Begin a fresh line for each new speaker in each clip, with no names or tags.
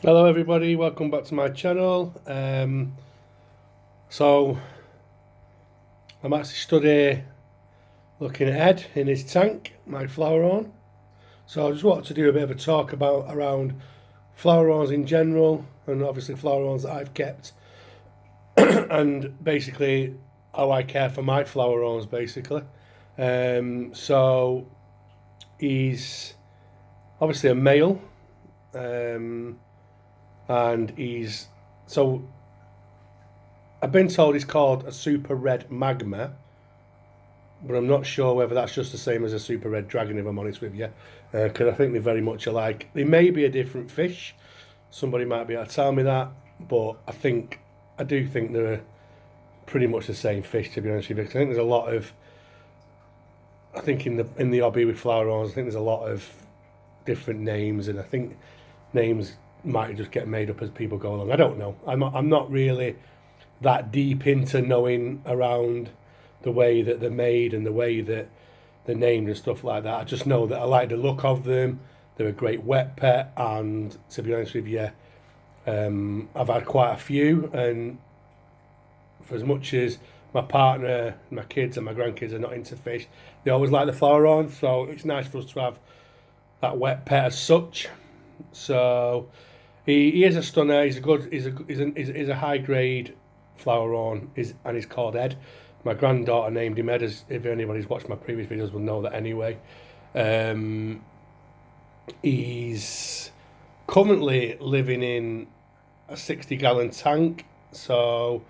Hello everybody, welcome back to my channel. So I'm actually stood here looking at Ed in his tank, my Flowerhorn. So I just wanted to do a bit of a talk about around Flowerhorns in general, and obviously Flowerhorns that I've kept, and basically how I care for my Flowerhorns basically. So he's obviously a male, and he's so I've been told he's called a super red magma, but I'm not sure whether that's just the same as a super red dragon, if I'm honest with you, because I think they're very much alike. They may be a different fish. Somebody might be able to tell me that, but I do think they're pretty much the same fish, to be honest with you. Because I think there's a lot of, I think in the hobby with Flowerhorns, I think there's a lot of different names, and I think names might just get made up as people go along. I don't know. I'm not really that deep into knowing around the way that they're made and the way that they're named and stuff like that. I just know that I like the look of them. They're a great wet pet, and to be honest with you, I've had quite a few. And for as much as my partner, my kids, and my grandkids are not into fish, they always like the flower on. So it's nice for us to have that wet pet as such. So he is a stunner. He's a good. He's a high grade flower on. And he's called Ed. My granddaughter named him Ed. As if anybody's watched my previous videos will know that anyway. He's currently living in a 60-gallon tank, so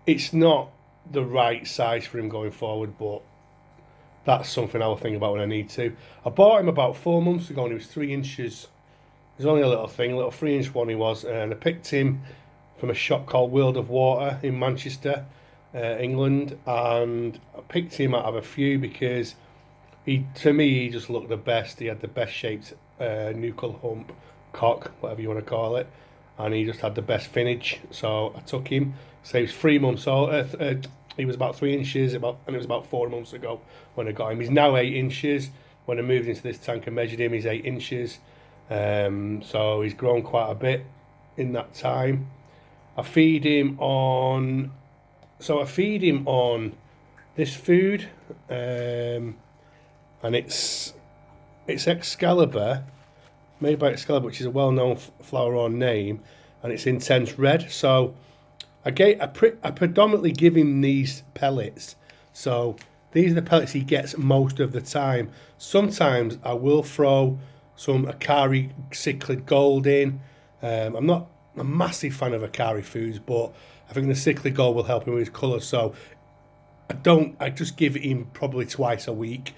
it's not the right size for him going forward, but that's something I'll think about when I need to. I bought him about 4 months ago and he was 3 inches. He's only a little thing, a little 3 inch one he was, and I picked him from a shop called World of Water in Manchester, England, and I picked him out of a few because to me, he just looked the best. He had the best shaped nuchal hump, cock, whatever you want to call it, and he just had the best finish. So I took him. So he was 3 months old. He was about 3 inches, and it was about 4 months ago when I got him. He's now 8 inches. When I moved into this tank and measured him, he's 8 inches. So he's grown quite a bit in that time. I feed him on. So I feed him on this food. And it's Excalibur, made by Excalibur, which is a well-known Flowerhorn name, and it's intense red. So I predominantly give him these pellets. So these are the pellets he gets most of the time. Sometimes I will throw some Akari cichlid gold in. I'm not a massive fan of Akari foods, but I think the cichlid gold will help him with his colour. So I just give him probably twice a week.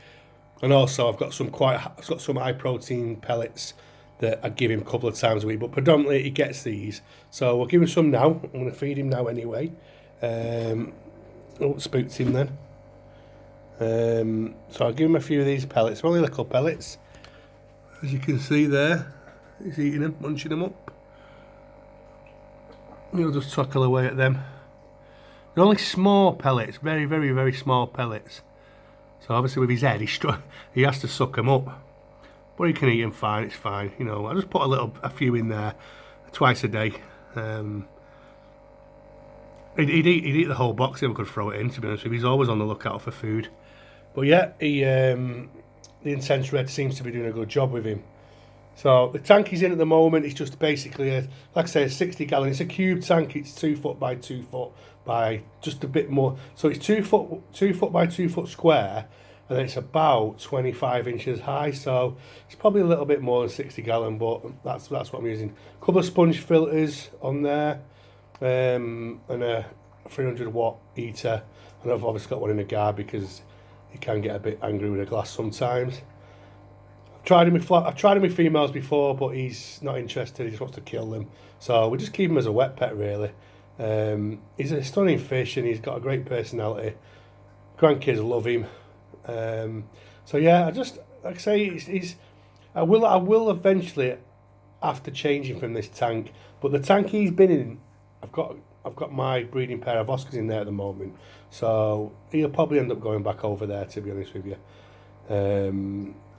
And also, I've got some high protein pellets that I give him a couple of times a week, but predominantly he gets these. So we'll give him some now. I'm going to feed him now anyway. Spooked him then. So I'll give him a few of these pellets. They're only little pellets, as you can see there. He's eating them, munching them up. He'll just tuckle away at them. They're only small pellets, very, very, very small pellets. So obviously with his head, he has to suck them up. But he can eat them fine, it's fine. You know, I just put a few in there twice a day. He'd eat the whole box if I could throw it in, to be honest with you. He's always on the lookout for food. But yeah, the Intense Red seems to be doing a good job with him. So the tank he's in at the moment is just basically, like I say, a 60-gallon. It's a cube tank. It's 2 foot by 2 foot by just a bit more. So it's 2 foot by 2 foot square, and then it's about 25 inches high. So it's probably a little bit more than 60-gallon, but that's what I'm using. A couple of sponge filters on there, and a 300-watt heater. And I've obviously got one in the guard because you can get a bit angry with a glass sometimes. I've tried him with females before, but he's not interested. He just wants to kill them. So we just keep him as a wet pet, really. He's a stunning fish, and he's got a great personality. Grandkids love him. So yeah, like I say, I will eventually have to change him from this tank. But the tank he's been in, I've got my breeding pair of Oscars in there at the moment. So he'll probably end up going back over there, to be honest with you.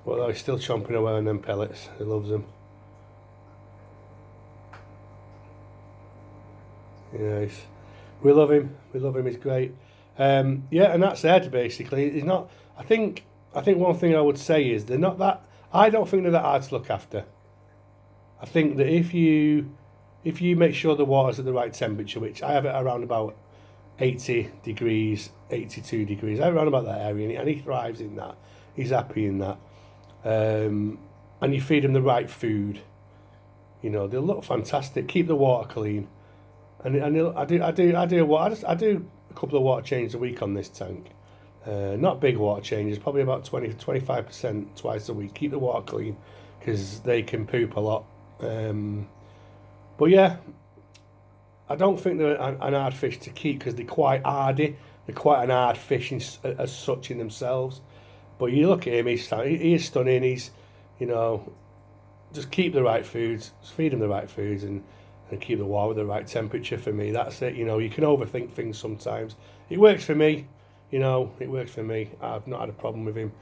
But he's still chomping away on them pellets. He loves them. You know, we love him. We love him. He's great. Yeah, and that's Ed basically. He's not. I think one thing I would say is they're not that. I don't think they're that hard to look after. I think that if you make sure the water's at the right temperature, which I have it around about 80 degrees, 82 degrees, around about that area, and he thrives in that. He's happy in that. And you feed him the right food. You know, they'll look fantastic. Keep the water clean. And I do a couple of water changes a week on this tank. Not big water changes, probably about 20-25% twice a week. Keep the water clean because they can poop a lot. But yeah, I don't think they're an hard fish to keep because they're quite hardy. They're quite an hard fish as such in themselves. But you look at him, he is stunning. He's, you know, just keep the right foods, feed him the right foods, and keep the water at the right temperature for me. That's it. You know, you can overthink things sometimes. It works for me. You know, it works for me. I've not had a problem with him,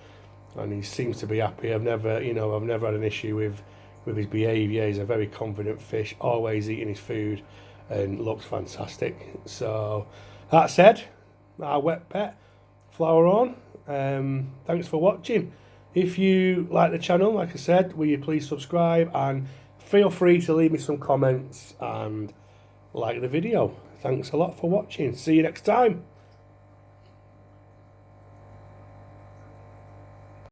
and he seems to be happy. I've never had an issue with his behaviour. He's a very confident fish, always eating his food, and looks fantastic. So that said, our wet pet, Flowerhorn. Thanks for watching. If you like the channel, like I said, will you please subscribe and feel free to leave me some comments and like the video. Thanks a lot for watching. See you next time.